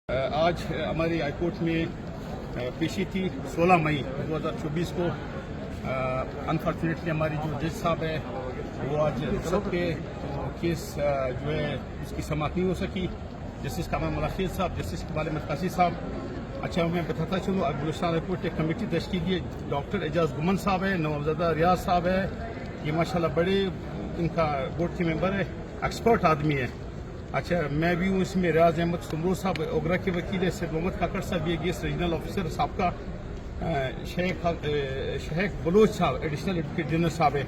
آج ہماری high court میں پیشی تھی 16 مئی 2024 کو. انفارچونیٹلی ہماری جو جج صاحب ہے وہ آج رخصت پہ کیس جو ہے اس کی سماعت نہیں ہو سکی. جسٹس کامران ملخیل صاحب، جسٹس اقبال احمد قاضی صاحب. اچھا میں بتاتا چلوں بلوچستان ہائی کورٹ ایک کمیٹی تشکیل کی. ڈاکٹر اعجاز گمن صاحب ہے، نوابزادہ ریاض صاحب ہے. یہ ماشاءاللہ بڑے ان کا بورڈ کے ممبر ہے، ایکسپرٹ آدمی ہے. اچھا میں بھی ہوں اس میں. ریاض احمد سمرو صاحب اوگرا کے وکیل ہے. سید محمد کاکڑ صاحب یہ گیس ریجنل آفیسر صاحب کا. شیخ بلوچ صاحب ایڈیشنل ایڈوکیٹ جنرل صاحب ہے.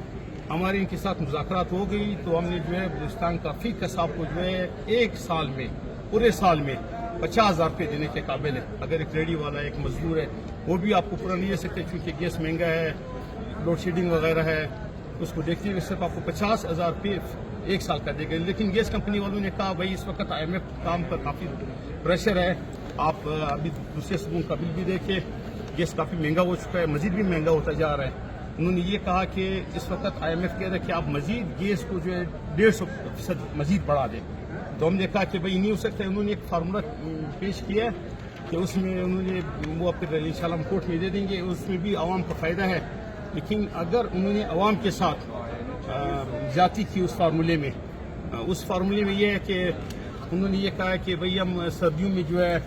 ہماری ان کے ساتھ مذاکرات ہو گئی تو ہم نے جو ہے بلوچستان کا فی صاحب کو جو ہے ایک سال میں پورے سال میں 50,000 روپے دینے کے قابل ہے. اگر ایک ریڈی والا ایک مزدور ہے وہ بھی آپ کو پورا نہیں دے سکتے کیونکہ گیس مہنگا ہے، لوڈ شیڈنگ وغیرہ ہے. اس کو دیکھتے ہوئے صرف آپ کو 50,000 روپے ایک سال کا دے گا. لیکن گیس کمپنی والوں نے کہا بھائی اس وقت IMF کام پر کافی پریشر ہے، آپ ابھی دوسرے صوبوں کا بل بھی دیکھیں، گیس کافی مہنگا ہو چکا ہے، مزید بھی مہنگا ہوتا جا رہا ہے. انہوں نے یہ کہا کہ اس وقت IMF کہہ رہا ہے کہ آپ مزید گیس کو جو ہے 150% مزید بڑھا دیں. تو ہم نے کہا کہ بھائی نہیں ہو سکتا. انہوں نے ایک فارمولہ پیش کیا ہے کہ اس میں انہوں نے وہ پھر انشاءاللہ ہم کورٹ میں دے دیں گے. اس میں بھی عوام کو فائدہ ہے، لیکن اگر انہوں نے عوام کے ساتھ زیادتی کی اس فارمولے میں یہ ہے کہ انہوں نے یہ کہا ہے کہ بھئی ہم سردیوں میں جو ہے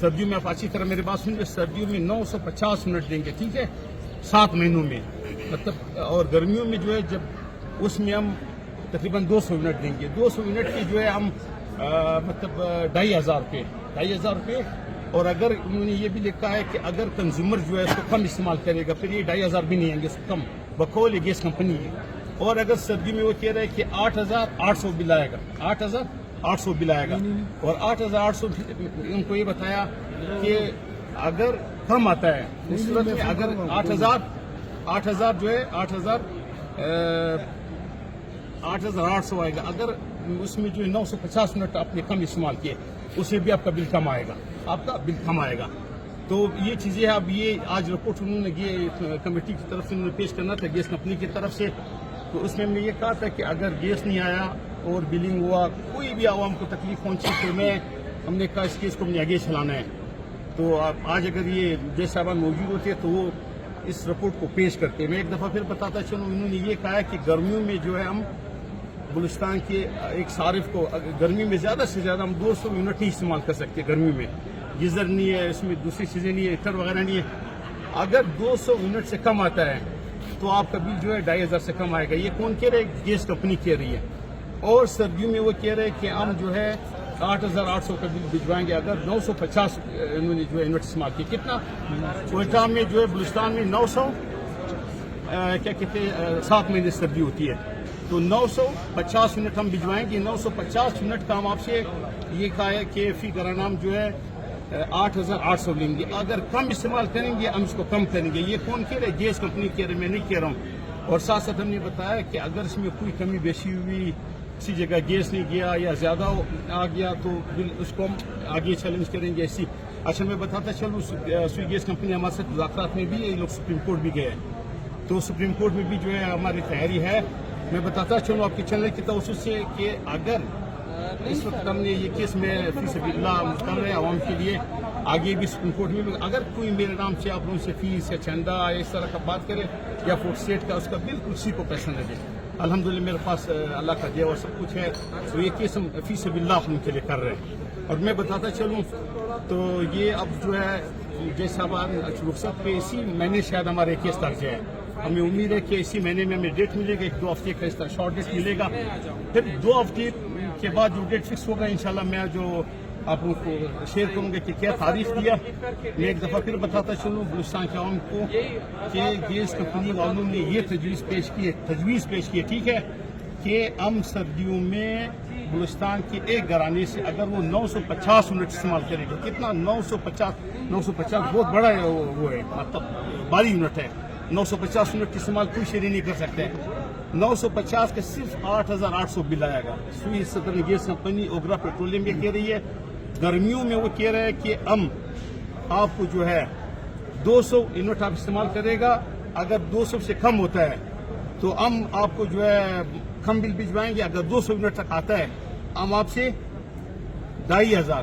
سردیوں میں آپ اچھی طرح میرے بات سنیے، سردیوں میں 950 یونٹ دیں گے، ٹھیک ہے، 7 مہینوں میں مطلب. اور گرمیوں میں جو ہے جب اس میں ہم تقریباً 200 یونٹ دیں گے. 200 یونٹ کی جو ہے ہم مطلب 2,500 روپے. اور اگر انہوں نے یہ بھی لکھا ہے کہ اگر کنزیومر جو ہے اس کو کم استعمال کرے گا پھر یہ 2,500 بھی نہیں آئیں گے، اس کو کم بقول یہ گیس کمپنی ہے. اور اگر سردی میں وہ کہہ رہے ہیں کہ 8,800 بل آئے گا، 8,800 بل آئے گا. اور 8,800 ان کو یہ بتایا کہ اگر کم آتا ہے اس صورت میں اگر 8,000 جو ہے 8,800 آئے گا. اگر اس میں جو ہے 950 یونٹ آپ نے کم استعمال کیے اس میں بھی آپ کا بل کم آئے گا. تو یہ چیزیں اب یہ آج رپورٹ انہوں نے یہ کمیٹی کی طرف سے انہوں نے پیش کرنا تھا گیس کمپنی کی طرف سے. تو اس میں ہم نے یہ کہا تھا کہ اگر گیس نہیں آیا اور بلنگ ہوا، کوئی بھی عوام کو تکلیف پہنچی تو ہم نے کہا اس کیس کو ہم نے آگے چلانا ہے. تو آج اگر یہ جج صاحبان موجود ہوتے تو وہ اس رپورٹ کو پیش کرتے. میں ایک دفعہ پھر بتاتا چلوں، انہوں نے یہ کہا ہے کہ گرمیوں میں جو ہے ہم بلوچستان کے ایک صارف کو گرمی میں زیادہ سے زیادہ ہم 200 یونٹ نہیں استعمال کر سکتے. گرمی میں گیزر نہیں ہے، اس میں دوسری چیزیں نہیں ہے، ہیٹر وغیرہ نہیں ہے. اگر 200 یونٹ سے کم آتا ہے تو آپ کا بل جو ہے 2,500 سے کم آئے گا. یہ کون کہہ رہے ہے؟ گیس کمپنی کہہ رہی ہے. اور سردیوں میں وہ کہہ رہے ہیں کہ ہم جو ہے 8,800 کا بل بھجوائیں گے اگر 950 انہوں نے جو ہے یونٹ استعمال کی. کتنا کوئٹہ میں جو ہے بلوچستان میں 900 کیا کہتے ہیں 7 مہینے سردی ہوتی ہے تو 950 یونٹ ہم بھجوائیں گے. 950 یونٹ کا ہم آپ سے یہ کہا ہے کہ فی گرانام جو ہے 8,800 لیں گے. اگر کم استعمال کریں گے ہم اس کو کم کریں گے. یہ کون کہہ رہے؟ گیس کمپنی کہہ رہے، میں نہیں کہہ رہا ہوں. اور ساتھ ساتھ ہم نے بتایا کہ اگر اس میں کوئی کمی بیشی ہوئی، کسی جگہ گیس نہیں گیا یا زیادہ آ گیا تو بل اس کو ہم آگے چیلنج کریں گے. ایسی اچھا میں بتاتا چلوں سوئی گیس کمپنی ہمارے ساتھ مذاکرات میں بھی یہ لوگ سپریم کورٹ بھی گئے تو سپریم کورٹ میں بھی جو ہے ہماری تیاری ہے. میں بتاتا چلوں آپ کے چینل کی توسط سے کہ اگر اس وقت ہم نے یہ کیس میں فی سبیل اللہ مستقل ہے عوام کے لیے، آگے بھی سپریم کورٹ میں اگر کوئی میرے نام سے آپ لوگوں سے فیس یا چندہ یا اس طرح کا بات کرے یا فوڈ اسٹیٹ کا، اس کا بالکل اسی کو پیسہ نہ دے. الحمدللہ میرے پاس اللہ کا دیا ہوا سب کچھ ہے. تو یہ کیس ہم فی سبیل اللہ ان کے لیے کر رہے ہیں. اور میں بتاتا چلوں تو یہ اب جو ہے جیسا رخصت پہ اسی مہینے شاید ہمارے کیس تک جائے. ہمیں امید ہے کہ اسی مہینے میں ہمیں ڈیٹ ملے گا، 1-2 ہفتے کا اس طرح شارٹ ڈیٹ ملے گا. پھر 2 ہفتے کے بعد جو ڈیٹ فکس ہوگا انشاءاللہ میں جو آپ لوگوں کو شیئر کروں گا کہ کیا تاریخ دیا. میں ایک دفعہ پھر بتاتا چلوں بلوچستان کے عوام کو کہ گیس کمپنی والوں نے یہ تجویز پیش کی ہے، ٹھیک ہے، کہ ہم سردیوں میں بلوچستان کے ایک گھرانے سے اگر وہ 950 یونٹ استعمال کرے گا. کتنا 950 بہت بڑا ہے، وہ ہے مطلب بھاری یونٹ ہے. 950 یونٹ استعمال کوئی شہری نہیں کر سکتے. 950 کا صرف 8,800 بل آئے گا. سوئی صدر گیس کمپنی اوگرا پیٹرولیم یہ کہہ رہی ہے. گرمیوں میں وہ کہہ رہے ہیں کہ ہم آپ کو جو ہے 200 یونٹ آپ استعمال کرے گا. اگر 200 سے کم ہوتا ہے تو ہم آپ کو جو ہے کم بل بھجوائیں گے. اگر 200 یونٹ تک آتا ہے ہم آپ سے 2,500